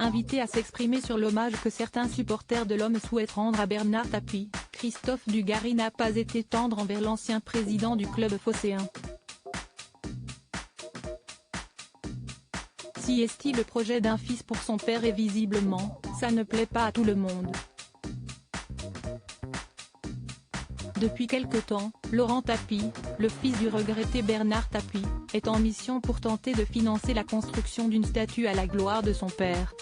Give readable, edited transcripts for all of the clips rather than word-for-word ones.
Invité à s'exprimer sur l'hommage que certains supporters de l'homme souhaitent rendre à Bernard Tapie, Christophe Dugarry n'a pas été tendre envers l'ancien président du club phocéen. Si est-il le projet d'un fils pour son père et visiblement, ça ne plaît pas à tout le monde. Depuis quelque temps, Laurent Tapie, le fils du regretté Bernard Tapie, est en mission pour tenter de financer la construction d'une statue à la gloire de son père.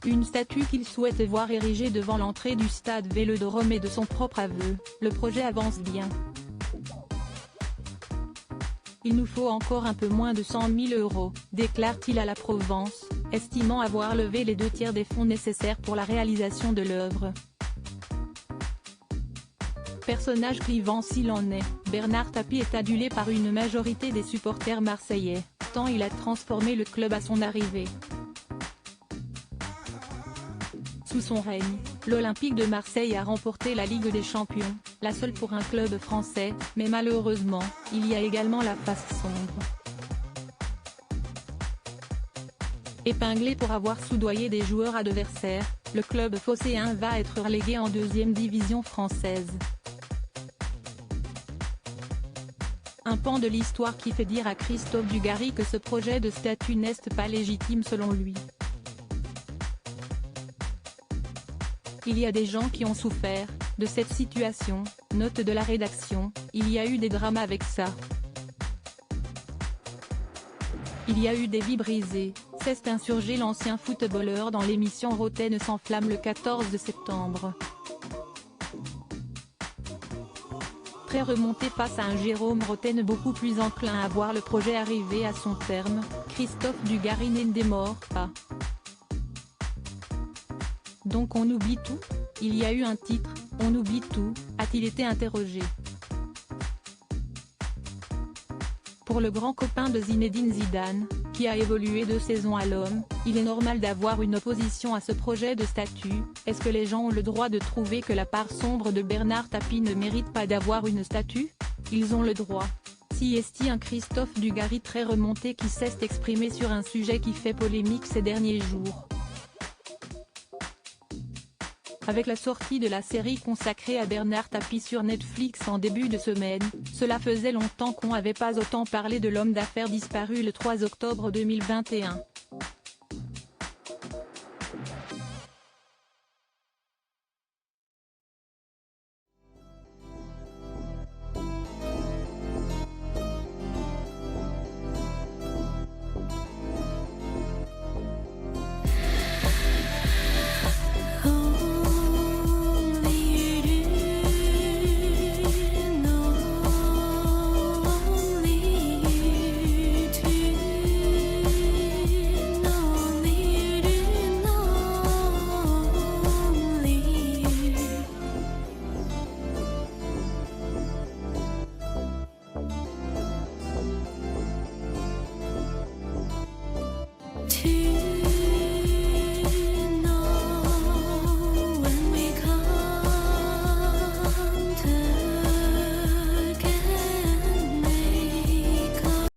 Une statue qu'il souhaite voir érigée devant l'entrée du stade Vélodrome et de son propre aveu, le projet avance bien. Il nous faut encore un peu moins de 100 000 €, déclare-t-il à la Provence, estimant avoir levé les 2/3 des fonds nécessaires pour la réalisation de l'œuvre. Personnage clivant s'il en est, Bernard Tapie est adulé par une majorité des supporters marseillais, tant il a transformé le club à son arrivée. Sous son règne, l'Olympique de Marseille a remporté la Ligue des Champions, la seule pour un club français, mais malheureusement, il y a également la face sombre. Épinglé pour avoir soudoyé des joueurs adversaires, le club phocéen va être relégué en 2e division française. Un pan de l'histoire qui fait dire à Christophe Dugarry que ce projet de statue n'est pas légitime selon lui. Il y a des gens qui ont souffert de cette situation, note de la rédaction, il y a eu des drames avec ça. Il y a eu des vies brisées, s'est insurgé l'ancien footballeur dans l'émission Roten s'enflamme le 14 septembre. Très remonté face à un Jérôme Roten beaucoup plus enclin à voir le projet arriver à son terme, Christophe Dugarry ne démord pas. Donc on oublie tout ? Il y a eu un titre, on oublie tout, a-t-il été interrogé. Pour le grand copain de Zinedine Zidane, qui a évolué 2 saisons à l'OM, il est normal d'avoir une opposition à ce projet de statue. Est-ce que les gens ont le droit de trouver que la part sombre de Bernard Tapie ne mérite pas d'avoir une statue ? Ils ont le droit. Si est-il un Christophe Dugarry très remonté qui s'est exprimé sur un sujet qui fait polémique ces derniers jours. Avec la sortie de la série consacrée à Bernard Tapie sur Netflix en début de semaine, cela faisait longtemps qu'on n'avait pas autant parlé de l'homme d'affaires disparu le 3 octobre 2021.